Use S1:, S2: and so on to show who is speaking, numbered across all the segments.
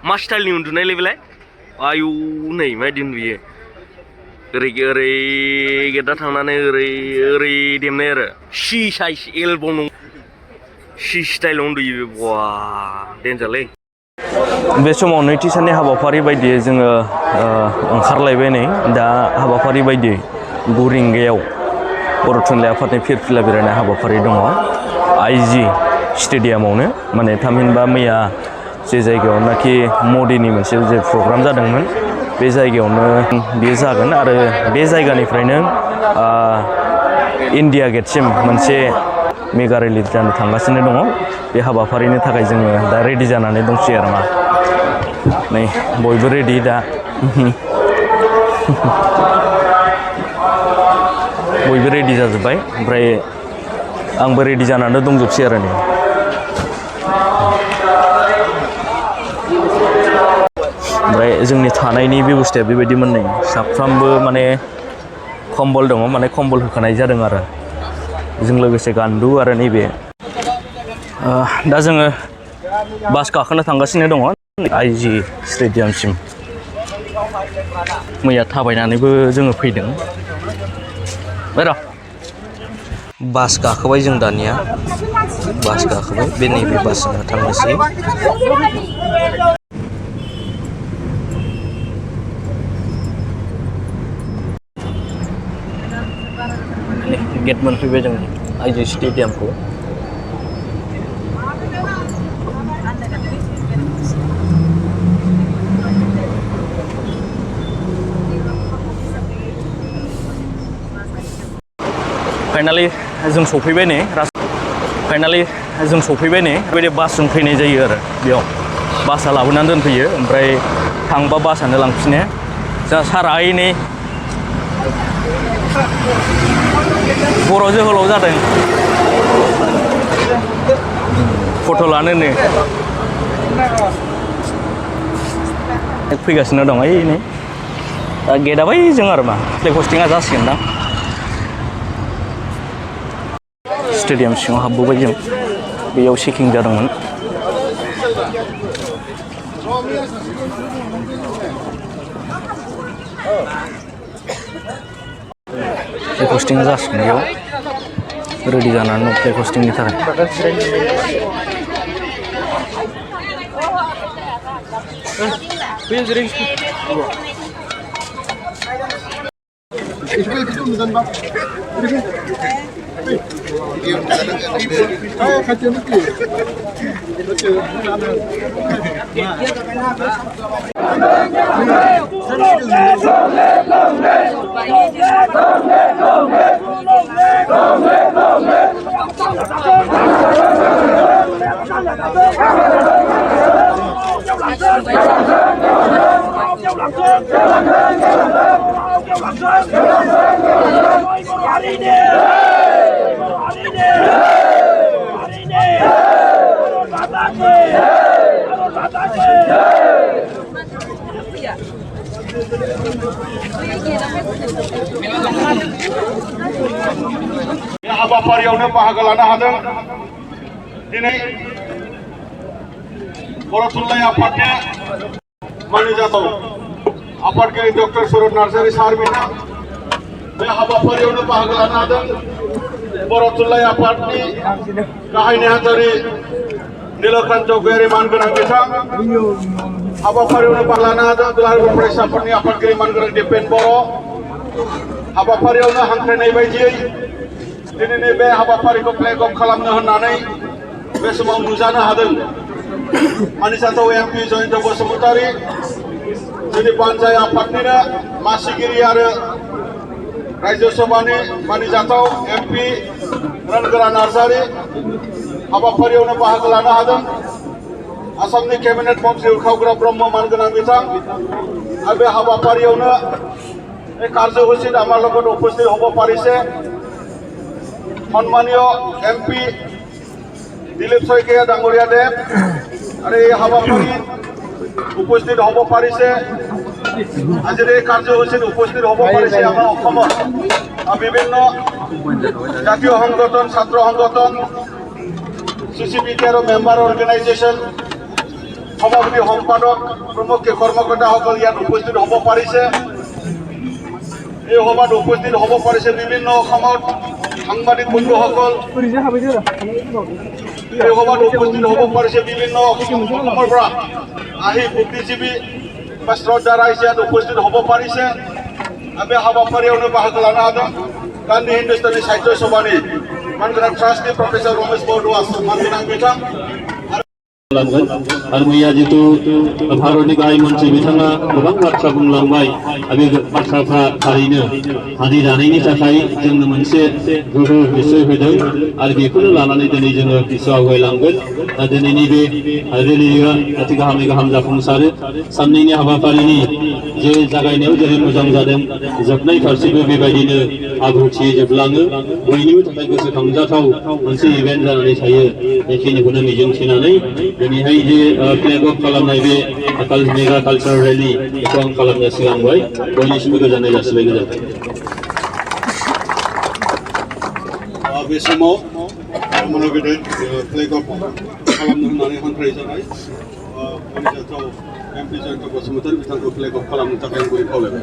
S1: मा स्टाइलनि उन्दुनायलै बेलाय आयु नै माबायदि उन्दुयो ओरै गेटआ थांनानै ओरै देमनाय आरो सि साइज एलब' नङ सि स्टाइलाव उन्दुयो बा देन्जारलै बे समाव नैथि साननि हाबाफारि बायदियै जोङो ओंखारलायबाय नै दा हाबाफारि बायदियै 9 रिंगायाव बर' थुनलाइ आफादनि फिरफिला बेरायनाय हाबाफारि दङ आइजि स्टेडियामावनो माने थामहिनबा मैया जे जायगायावनाखि मदिनि मोनसे जे प्रग्राम जादोंमोन बे जायगायावनो बेयो जागोन आरो बे जायगानिफ्रायनो इन्डिया गेटसिम मोनसे मेगा रेलि जानो थांगासिनो दङ बे हाबाफारिनि थाखाय जोङो दा रेडि जानानै दंसै आरो मा नै बयबो रेडि दा बयबो रेडि जाजोब्बाय ओमफ्राय आंबो रेडि जानानै दंजोबसै आरो नै ओमफ्राय जोंनि थानायनि बेबस्थाया बेबायदिमोन नै साफ्रामबो माने कम्बल दङ माने कम्बल होखानाय जादों आरो जों लोगोसे गान्दु आरो नैबे दा जोङो बास गाखोनो थांगासिनो दङ आइजि स्टेडियामसिम मैया थाबायनानैबो जोङो फैदों बास गाखोबाय जों दानिया बास गाखोबाय बे नैबे बासजोंनो थांनोसै गेट मोनफैबाय जों आइजि स्टेडियामखौ फाइनालि जों सफैबाय नै बेबायदि बासजों फैनाय जायो आरो बेयाव बासआ लाबोनानै दोनफैयो ओमफ्राय थांबा बासआनो लांफिनो जा सारा नै बर' जोहोलाव जादों फट' लानो नै फैगासिनो दं ओइ नै दा गेटआ बै जों आरो मा फ्लेग हस्टिंआ जासिगोन दां स्टेडियाम सिङाव हाबबोबाय जों बेयाव चेकिं जादोंमोन फ्लेग हस्टिंआ जासिगोन बेयाव रेडि जानानै दं फ्लेग हस्टिंनि थाखाय
S2: हाबाफारियावनो बाहागो लानो हादों दिनै बर' थुनलाइ आफादनि मानिजाथाव आफादगिरि डक्टर सुरत नार्जारि सार बिथां बे हाबाफारियावनो बाहागो लानो हादों बर' थुनलाइ आफादनि गाहाय नेहाथारि नीलकान्त गयारि मानगोनां बिथां हाबाफारियावनो बाहागो लानो हादों दुलाराय फरायसाफोरनि आफादगिरि मानगोनां दिपेन बर' हाबाफारियावनो हांख्रायनाय बायदियै दिनैनि बे हाबाफारिखौ फ्लेग अफ खालामनो होननानै बे समाव नुजानो हादों मानिजाथाव एमपि जयन्त बसुमतारी जोंनि बानजाय आफादनिनो मासिगिरि आरो राज्यो सभानि मानिजाथाव एमपि रनगोरा नार्जारि हाबाफारियावनो बाहागो लानो हादों आसामनि केबिनेट मन्त्रि उरखावग्रा ब्रह्म मानगोनां बिथां आरो बे हाबाफारियावनो কার্যসূচীত আমার লগত উপস্থিত হব পাৰিছে সম্মানীয় এমপি দিলীপ শইকীয়া ডাঙৰীয়া দেৱ আৰু এই হাবাফাৰিত উপস্থিত হব পাৰিছে আজিৰ এই কাৰ্যসূচীত উপস্থিত হব পাৰিছে আমাৰ অসমত বিভিন্ন জাতীয় সংগঠন ছাত্ৰ সংগঠন CCPT আৰু মেম্বাৰ অৰ্গেনাইজেশ্যন সভাপতি সম্পাদক প্ৰমুখ কৰ্মকৰ্তাসকল ইয়াত উপস্থিত হ'ব পাৰিছে। এই সভাত উপস্থিত হ'ব পাৰিছে বিভিন্ন অসমত সাংবাদিক বন্ধুসকল। এই সভাত উপস্থিত হ'ব পাৰিছে বিভিন্ন অসমৰ পৰা আহি বুদ্ধিজীৱী বা শ্ৰদ্ধা ৰাইজ ইয়াত উপস্থিত হ'ব পাৰিছে। बे हाबाफारियावनो बाहागो लानो हादों गान्धी हिन्दुस्तानी साहित्य सभानि मानगोनां ट्रास्टी प्रफेसर रमेश बरदुआ मानगोनां बिथां
S3: आरो मैया जितु भारतनि गाहाय मन्थ्रि बिथाङा गोबां बाथ्रा बुंलांबाय बे बाथ्राफ्रा थारैनो हारि दानायनि थाखाय जोंनो मोनसे गोहो गोसो होदों आरो बेखौनो लानानै दिनै जोङो गोसो आवगायलांगोन। दिनैनि बे रेलिआ अति गाहामै गाहाम जाफुंसारो। साननैनि हाबाफारिनि जे जागायनायाव जेरै मोजां जादों जोबनाय फारसेबो बेबायदिनो आब्रुथियै जोबलाङो। बयनिबो थाखाय गोसोखांजाथाव मोनसे इभेन्ट जानानै थायो। बेखिनिखौनो मिजिंथिनानै दिनैहाय जे फ्लेग अफ खालामनाय बे मेगा कालचार रेलि बेखौ आं खालामनो सिगांबाय। बयनिसिमबो गोजोननाय जासिबाय। गोजोन्थों।
S2: बे समाव मानव गेदेर फ्लेग अफ खालामनो होननानै हांख्राय जानाय गणिजाथाव MP जयन्त बसुमतारी बिथांखौ फ्लेग अफ खालामनो थाखाय आं गुरै खावलायबाय।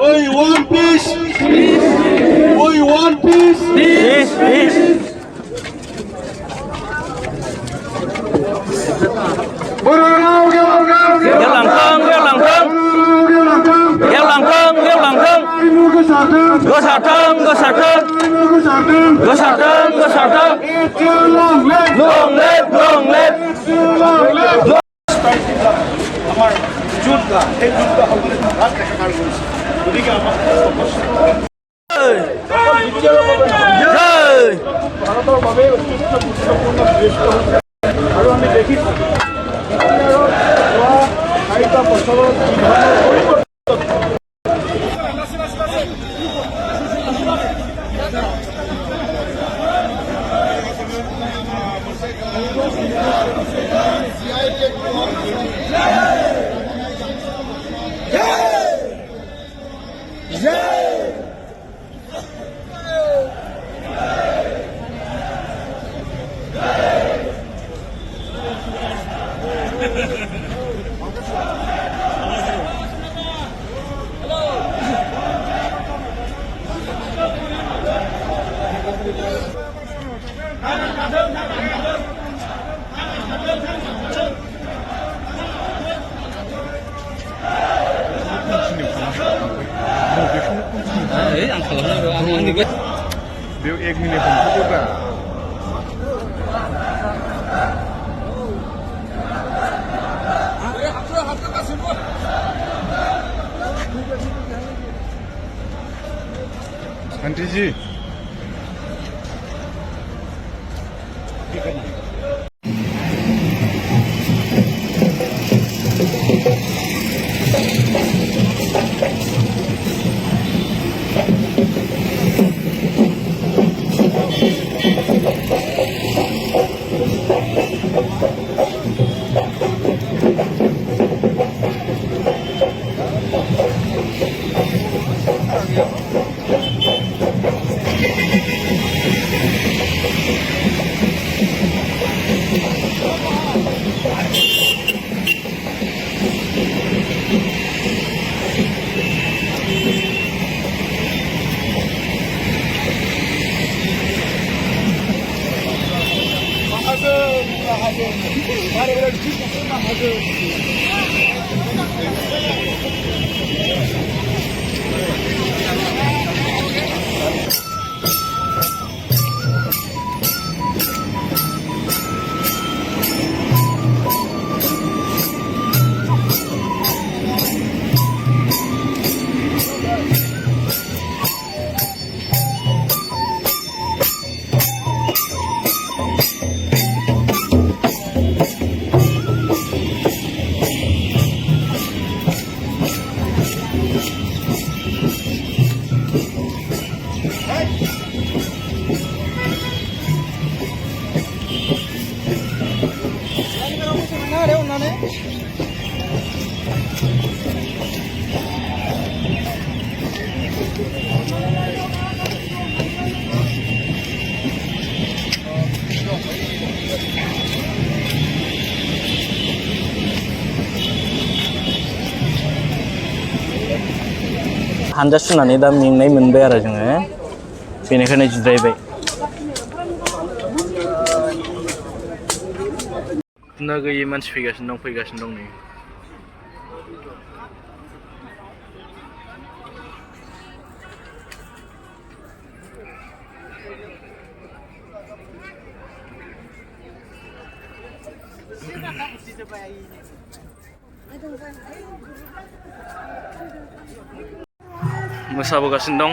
S2: We want peace. We want peace.
S1: Peace, peace. Kéo làng cơn, kéo làng cơn. Kéo làng cơn, kéo làng cơn. Go xả trơn, go xả trơn. Go xả trơn, go xả trơn. Long live, long live.
S2: আমার যুদ্ধা এই যুদ্ধ সকলে ভাগ দেখা কার কৰিছে। গতিকে আমাৰ ভাৰতৰ বাবে অত্যন্ত গুৰুত্বপূৰ্ণ ব্যস্ত হৈছে আৰু আমি দেখিছোঁ যোৱা 4টা বছৰত যি ধৰণৰ পৰিৱৰ্তন बेयाव 1 मिनिट हमथादोब्रा आंटी जी
S4: हानजा सुनानै दा मेंनाय मोनबाय आरो जोङो बेनिखायनो जिरायबाय ना गैयै मानसि फैगासिनो दं नै मोसाबोगासिनो दं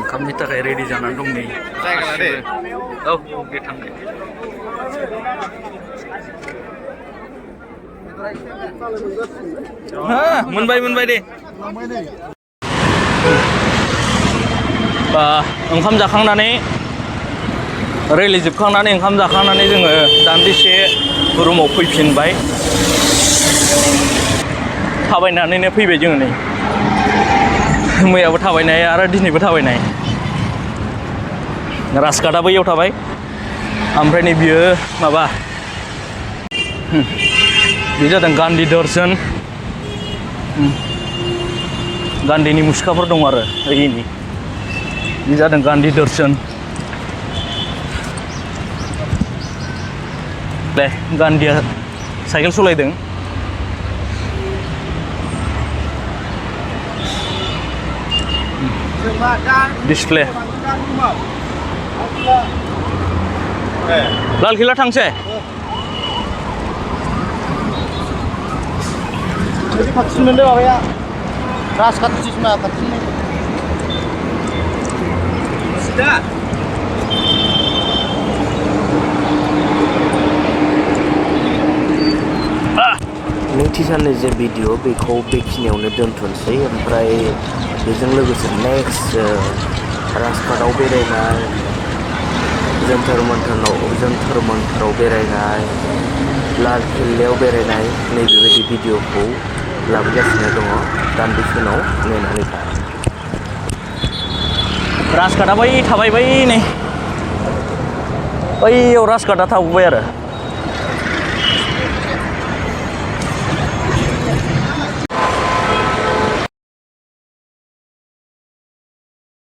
S4: ओंखामनि थाखाय रेडि जानानै दं नै जायगा लादे औ दे थांदे मोनबाय दे ओंखाम जाखांनानै रेलि जोबखांनानै ओंखाम जाखांनानै जोङो दान्दिसे रुमाव फैफिनबाय थाबायनानैनो फैबाय जोङो नै मैयाबो थाबायनाय आरो दिनैबो थाबायनाय राजघाटआबो इयाव थाबाय ओमफ्राय नै बियो माबा बे जादों गान्धी दर्शन गान्धीनि मुसुखाफोर दं आरो ओइनि बे जादों गान्धी दर्शन दे गान्धीया साइकेल सालायदों डिसप्ले लाल किला थांसै
S5: खाथिसिन मोनदों माबाया राजघाट स्टेसना खाथिसिन सिदा
S1: नैथि साननि जे भिडिअ बेखौ बेखिनियावनो दोनथ'नोसै ओमफ्राय बेजों लोगोसे नेक्स्ट राजघाटआव बेरायनाय जन्तर मन्तराव बेरायनाय लाल किल्लायाव बेरायनाय नैबेबायदि भिडिअखौ लाबोगासिनो दङ दान्दिसे उनाव नेनानै था
S4: राजघाटआ बै थाबाय बै नै बैयाव राजघाटआ थाबोबाय आरो